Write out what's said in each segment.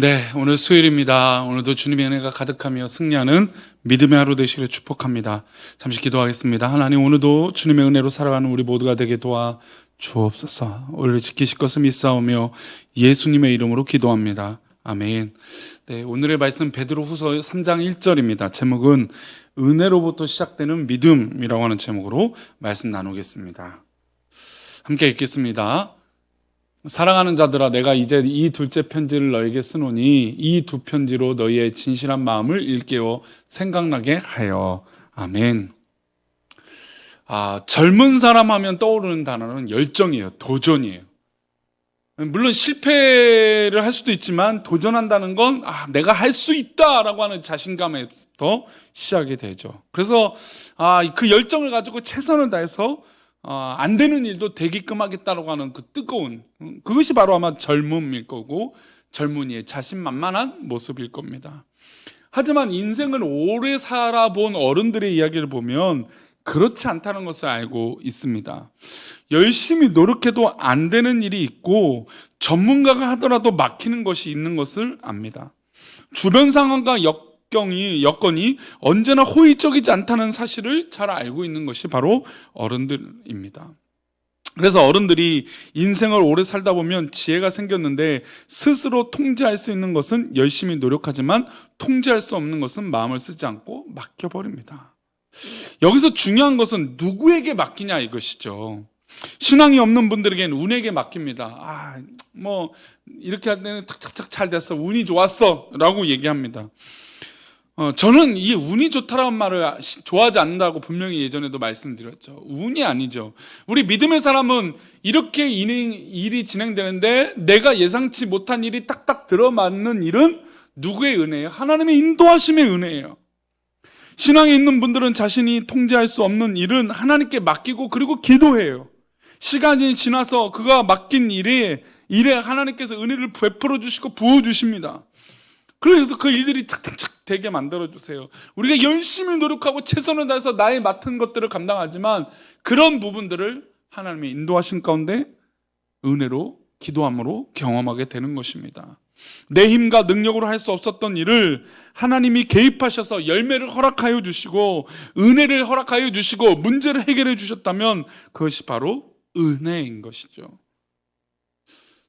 네, 오늘 수요일입니다. 오늘도 주님의 은혜가 가득하며 승리하는 믿음의 하루 되시기를 축복합니다. 잠시 기도하겠습니다. 하나님, 오늘도 주님의 은혜로 살아가는 우리 모두가 되게 도와 주옵소서. 우리를 지키실 것을 믿사오며 예수님의 이름으로 기도합니다. 아멘. 네, 오늘의 말씀 베드로후서 3장 1절입니다. 제목은 은혜로부터 시작되는 믿음이라고 하는 제목으로 말씀 나누겠습니다. 함께 읽겠습니다. 사랑하는 자들아, 내가 이제 이 둘째 편지를 너에게 쓰노니 이 두 편지로 너희의 진실한 마음을 일깨워 생각나게 하여. 아멘. 젊은 사람 하면 떠오르는 단어는 열정이에요. 도전이에요. 물론 실패를 할 수도 있지만 도전한다는 건 내가 할 수 있다라고 하는 자신감에서 시작이 되죠. 그래서 그 열정을 가지고 최선을 다해서 안 되는 일도 되게끔 하겠다라고 하는 그 뜨거운, 그것이 바로 아마 젊음일 거고 젊은이의 자신만만한 모습일 겁니다. 하지만 인생을 오래 살아본 어른들의 이야기를 보면 그렇지 않다는 것을 알고 있습니다. 열심히 노력해도 안 되는 일이 있고 전문가가 하더라도 막히는 것이 있는 것을 압니다. 주변 상황과 여건이 언제나 호의적이지 않다는 사실을 잘 알고 있는 것이 바로 어른들입니다. 그래서 어른들이 인생을 오래 살다 보면 지혜가 생겼는데 스스로 통제할 수 있는 것은 열심히 노력하지만 통제할 수 없는 것은 마음을 쓰지 않고 맡겨버립니다. 여기서 중요한 것은 누구에게 맡기냐 이것이죠. 신앙이 없는 분들에게는 운에게 맡깁니다. 이렇게 할 때는 탁탁탁 잘 됐어, 운이 좋았어 라고 얘기합니다. 저는 이 운이 좋다라는 말을 좋아하지 않는다고 분명히 예전에도 말씀드렸죠. 운이 아니죠. 우리 믿음의 사람은 이렇게 일이 진행되는데 내가 예상치 못한 일이 딱딱 들어맞는 일은 누구의 은혜예요? 하나님의 인도하심의 은혜예요. 신앙에 있는 분들은 자신이 통제할 수 없는 일은 하나님께 맡기고 그리고 기도해요. 시간이 지나서 그가 맡긴 일에 하나님께서 은혜를 베풀어 주시고 부어 주십니다. 그래서 그 일들이 착착착 되게 만들어주세요. 우리가 열심히 노력하고 최선을 다해서 나의 맡은 것들을 감당하지만 그런 부분들을 하나님의 인도하신 가운데 은혜로 기도함으로 경험하게 되는 것입니다. 내 힘과 능력으로 할 수 없었던 일을 하나님이 개입하셔서 열매를 허락하여 주시고 은혜를 허락하여 주시고 문제를 해결해 주셨다면 그것이 바로 은혜인 것이죠.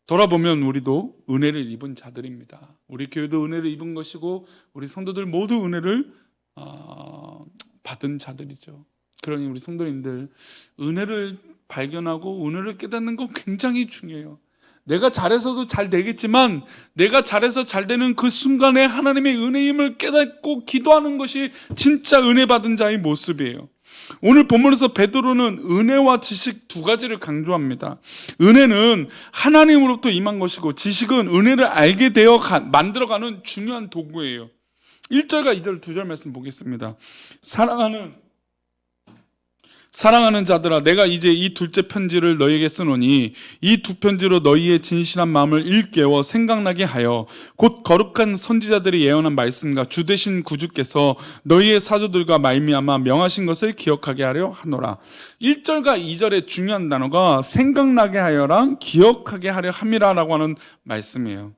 돌아보면 우리도 은혜를 입은 자들입니다. 우리 교회도 은혜를 입은 것이고 우리 성도들 모두 은혜를 받은 자들이죠. 그러니 우리 성도님들, 은혜를 발견하고 은혜를 깨닫는 건 굉장히 중요해요. 내가 잘해서도 잘 되겠지만 내가 잘해서 잘 되는 그 순간에 하나님의 은혜임을 깨닫고 기도하는 것이 진짜 은혜 받은 자의 모습이에요. 오늘 본문에서 베드로는 은혜와 지식 두 가지를 강조합니다. 은혜는 하나님으로부터 임한 것이고 지식은 은혜를 알게 되어 만들어가는 중요한 도구예요. 1절과 2절 두 절 말씀 보겠습니다. 사랑하는 자들아, 내가 이제 이 둘째 편지를 너희에게 쓰노니 이 두 편지로 너희의 진실한 마음을 일깨워 생각나게 하여 곧 거룩한 선지자들이 예언한 말씀과 주 되신 구주께서 너희의 사도들과 말미암아 명하신 것을 기억하게 하려 하노라. 1절과 2절의 중요한 단어가 생각나게 하여랑 기억하게 하려 함이라라고 하는 말씀이에요.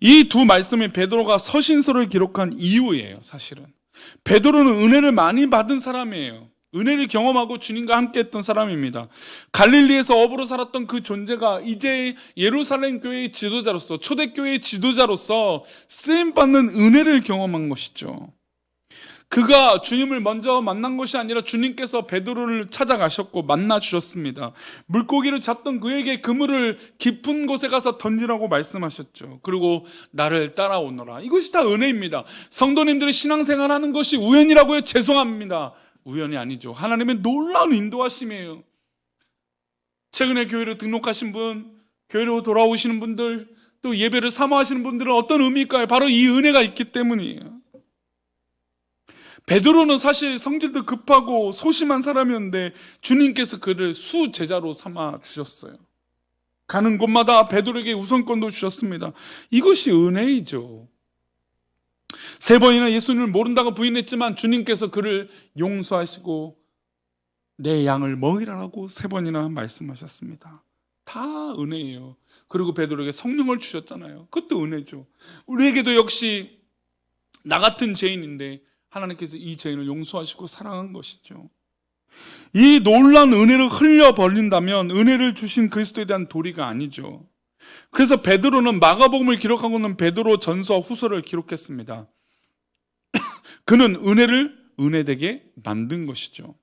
이 두 말씀이 베드로가 서신서를 기록한 이유예요. 사실은 베드로는 은혜를 많이 받은 사람이에요. 은혜를 경험하고 주님과 함께 했던 사람입니다. 갈릴리에서 어부로 살았던 그 존재가 이제 예루살렘 교회의 지도자로서, 초대교회의 지도자로서 쓰임받는 은혜를 경험한 것이죠. 그가 주님을 먼저 만난 것이 아니라 주님께서 베드로를 찾아가셨고 만나 주셨습니다. 물고기를 잡던 그에게 그물을 깊은 곳에 가서 던지라고 말씀하셨죠. 그리고 나를 따라오너라. 이것이 다 은혜입니다. 성도님들이 신앙생활하는 것이 우연이라고요? 죄송합니다. 우연이 아니죠. 하나님의 놀라운 인도하심이에요. 최근에 교회로 등록하신 분, 교회로 돌아오시는 분들, 또 예배를 사모하시는 분들은 어떤 의미일까요? 바로 이 은혜가 있기 때문이에요. 베드로는 사실 성질도 급하고 소심한 사람이었는데 주님께서 그를 수제자로 삼아 주셨어요. 가는 곳마다 베드로에게 우선권도 주셨습니다. 이것이 은혜이죠. 3번이나 예수님을 모른다고 부인했지만 주님께서 그를 용서하시고 내 양을 먹이라고 3번이나 말씀하셨습니다. 다 은혜예요. 그리고 베드로에게 성령을 주셨잖아요. 그것도 은혜죠. 우리에게도 역시 나 같은 죄인인데 하나님께서 이 죄인을 용서하시고 사랑한 것이죠. 이 놀라운 은혜를 흘려버린다면 은혜를 주신 그리스도에 대한 도리가 아니죠. 그래서 베드로는 마가복음을 기록하고는 베드로 전서와 후서를 기록했습니다. 그는 은혜를 은혜되게 만든 것이죠.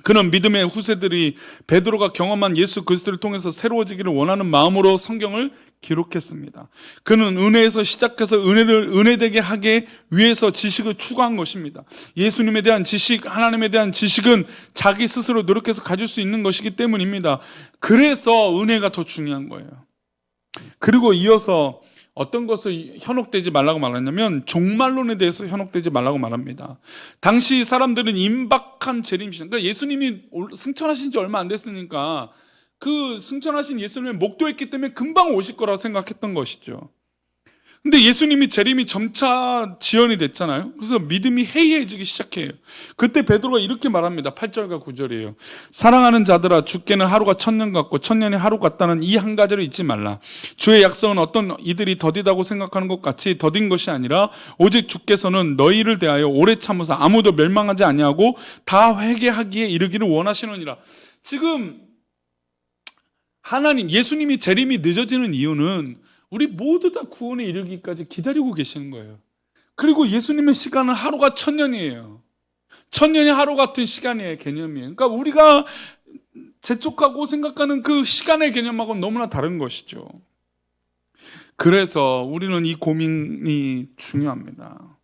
그는 믿음의 후세들이 베드로가 경험한 예수 그리스도를 통해서 새로워지기를 원하는 마음으로 성경을 기록했습니다. 그는 은혜에서 시작해서 은혜를 은혜되게 하기 위해서 지식을 추구한 것입니다. 예수님에 대한 지식, 하나님에 대한 지식은 자기 스스로 노력해서 가질 수 있는 것이기 때문입니다. 그래서 은혜가 더 중요한 거예요. 그리고 이어서 어떤 것을 현혹되지 말라고 말하냐면 종말론에 대해서 현혹되지 말라고 말합니다. 당시 사람들은 임박한 재림시대, 그러니까 예수님이 승천하신 지 얼마 안 됐으니까 그 승천하신 예수님을 목도했기 때문에 금방 오실 거라고 생각했던 것이죠. 근데 예수님이 재림이 점차 지연이 됐잖아요. 그래서 믿음이 해이해지기 시작해요. 그때 베드로가 이렇게 말합니다. 8절과 9절이에요. 사랑하는 자들아, 주께는 하루가 1000년 같고 1000년이 하루 같다는 이 한 가지를 잊지 말라. 주의 약속은 어떤 이들이 더디다고 생각하는 것 같이 더딘 것이 아니라 오직 주께서는 너희를 대하여 오래 참으사 아무도 멸망하지 아니하고 다 회개하기에 이르기를 원하시느니라. 지금 하나님, 예수님이 재림이 늦어지는 이유는 우리 모두 다 구원에 이르기까지 기다리고 계시는 거예요. 그리고 예수님의 시간은 하루가 1000년이에요. 1000년이 하루 같은 시간의 개념이에요. 그러니까 우리가 재촉하고 생각하는 그 시간의 개념하고는 너무나 다른 것이죠. 그래서 우리는 이 고민이 중요합니다.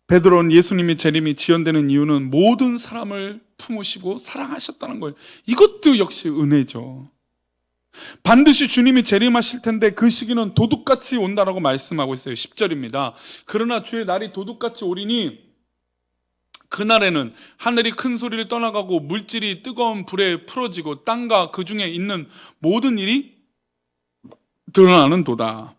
베드로는 예수님의 재림이 지연되는 이유는 모든 사람을 품으시고 사랑하셨다는 거예요. 이것도 역시 은혜죠. 반드시 주님이 재림하실 텐데 그 시기는 도둑같이 온다라고 말씀하고 있어요. 10절입니다. 그러나 주의 날이 도둑같이 오리니 그날에는 하늘이 큰 소리를 떠나가고 물질이 뜨거운 불에 풀어지고 땅과 그 중에 있는 모든 일이 드러나는 도다.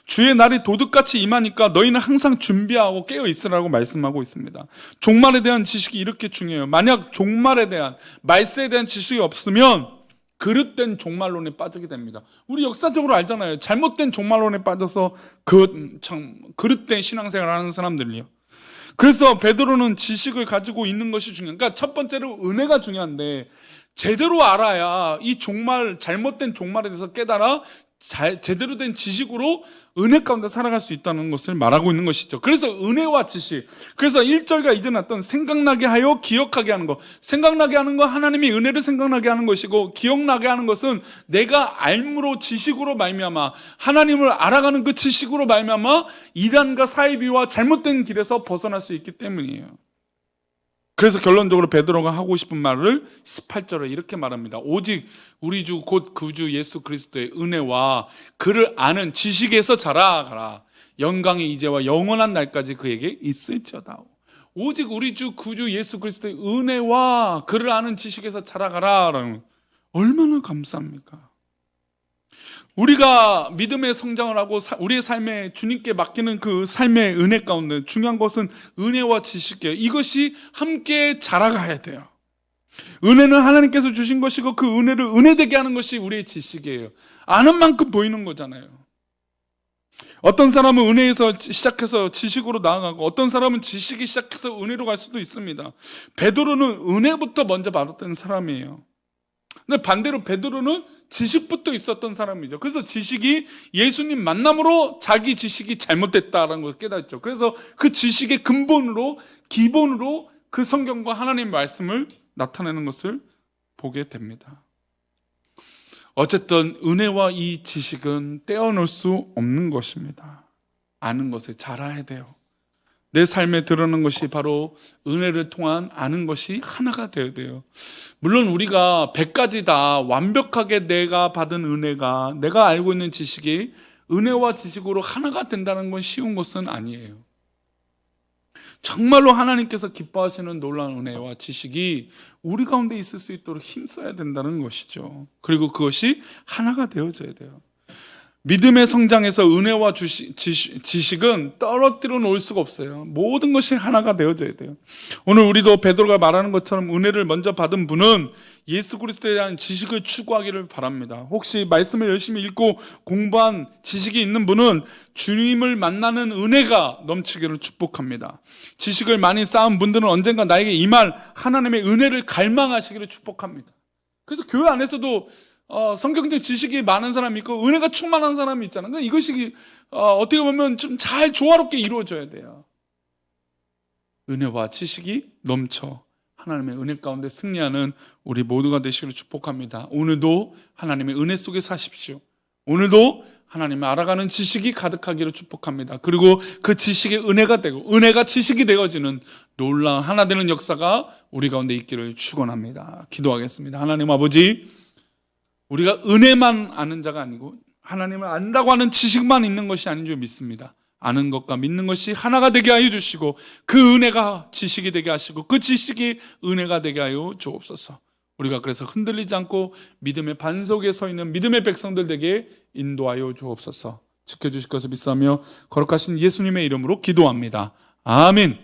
주의 날이 도둑같이 임하니까 너희는 항상 준비하고 깨어 있으라고 말씀하고 있습니다. 종말에 대한 지식이 이렇게 중요해요. 만약 종말에 대한, 말세에 대한 지식이 없으면 그릇된 종말론에 빠지게 됩니다. 우리 역사적으로 알잖아요. 잘못된 종말론에 빠져서 그릇된 신앙생활을 하는 사람들이요. 그래서 베드로는 지식을 가지고 있는 것이 중요해요. 그러니까 첫 번째로 은혜가 중요한데 제대로 알아야 이 종말, 잘못된 종말에 대해서 깨달아 제대로 된 지식으로 은혜 가운데 살아갈 수 있다는 것을 말하고 있는 것이죠. 그래서 은혜와 지식, 그래서 1절과 이제 났던 생각나게 하여 기억하게 하는 것, 생각나게 하는 것, 하나님의 은혜를 생각나게 하는 것이고, 기억나게 하는 것은 내가 알므로 지식으로 말미암아 하나님을 알아가는 그 지식으로 말미암아 이단과 사이비와 잘못된 길에서 벗어날 수 있기 때문이에요. 그래서 결론적으로 베드로가 하고 싶은 말을 18절에 이렇게 말합니다. 오직 우리 주 곧 구주 예수 그리스도의 은혜와 그를 아는 지식에서 자라가라. 영광의 이제와 영원한 날까지 그에게 있을지어다. 오직 우리 주 구주 예수 그리스도의 은혜와 그를 아는 지식에서 자라가라. 얼마나 감사합니까? 우리가 믿음의 성장을 하고 우리의 삶에 주님께 맡기는 그 삶의 은혜 가운데 중요한 것은 은혜와 지식이에요. 이것이 함께 자라가야 돼요. 은혜는 하나님께서 주신 것이고 그 은혜를 은혜되게 하는 것이 우리의 지식이에요. 아는 만큼 보이는 거잖아요. 어떤 사람은 은혜에서 시작해서 지식으로 나아가고 어떤 사람은 지식이 시작해서 은혜로 갈 수도 있습니다. 베드로는 은혜부터 먼저 받았던 사람이에요. 근데 반대로 베드로는 지식부터 있었던 사람이죠. 그래서 지식이 예수님 만남으로 자기 지식이 잘못됐다라는 걸 깨닫죠. 그래서 그 지식의 근본으로, 기본으로 그 성경과 하나님의 말씀을 나타내는 것을 보게 됩니다. 어쨌든 은혜와 이 지식은 떼어놓을 수 없는 것입니다. 아는 것을 잘 알아야 돼요. 내 삶에 드러나는 것이 바로 은혜를 통한 아는 것이 하나가 되어야 돼요. 물론 우리가 100가지 다 완벽하게 내가 받은 은혜가, 내가 알고 있는 지식이 은혜와 지식으로 하나가 된다는 건 쉬운 것은 아니에요. 정말로 하나님께서 기뻐하시는 놀라운 은혜와 지식이 우리 가운데 있을 수 있도록 힘써야 된다는 것이죠. 그리고 그것이 하나가 되어져야 돼요. 믿음의 성장에서 은혜와 지식은 떨어뜨려 놓을 수가 없어요. 모든 것이 하나가 되어져야 돼요. 오늘 우리도 베드로가 말하는 것처럼 은혜를 먼저 받은 분은 예수 그리스도에 대한 지식을 추구하기를 바랍니다. 혹시 말씀을 열심히 읽고 공부한 지식이 있는 분은 주님을 만나는 은혜가 넘치기를 축복합니다. 지식을 많이 쌓은 분들은 언젠가 나에게 임할 하나님의 은혜를 갈망하시기를 축복합니다. 그래서 교회 안에서도 성경적 지식이 많은 사람이 있고 은혜가 충만한 사람이 있잖아요. 그러니까 이것이 어떻게 보면 좀 잘 조화롭게 이루어져야 돼요. 은혜와 지식이 넘쳐 하나님의 은혜 가운데 승리하는 우리 모두가 되시기를 축복합니다. 오늘도 하나님의 은혜 속에 사십시오. 오늘도 하나님을 알아가는 지식이 가득하기를 축복합니다. 그리고 그 지식이 은혜가 되고 은혜가 지식이 되어지는 놀라운 하나 되는 역사가 우리 가운데 있기를 축원합니다. 기도하겠습니다. 하나님 아버지, 우리가 은혜만 아는 자가 아니고 하나님을 안다고 하는 지식만 있는 것이 아닌 줄 믿습니다. 아는 것과 믿는 것이 하나가 되게 하여 주시고 그 은혜가 지식이 되게 하시고 그 지식이 은혜가 되게 하여 주옵소서. 우리가 그래서 흔들리지 않고 믿음의 반석에 서 있는 믿음의 백성들 되게 인도하여 주옵소서. 지켜주실 것을 믿사며 거룩하신 예수님의 이름으로 기도합니다. 아멘.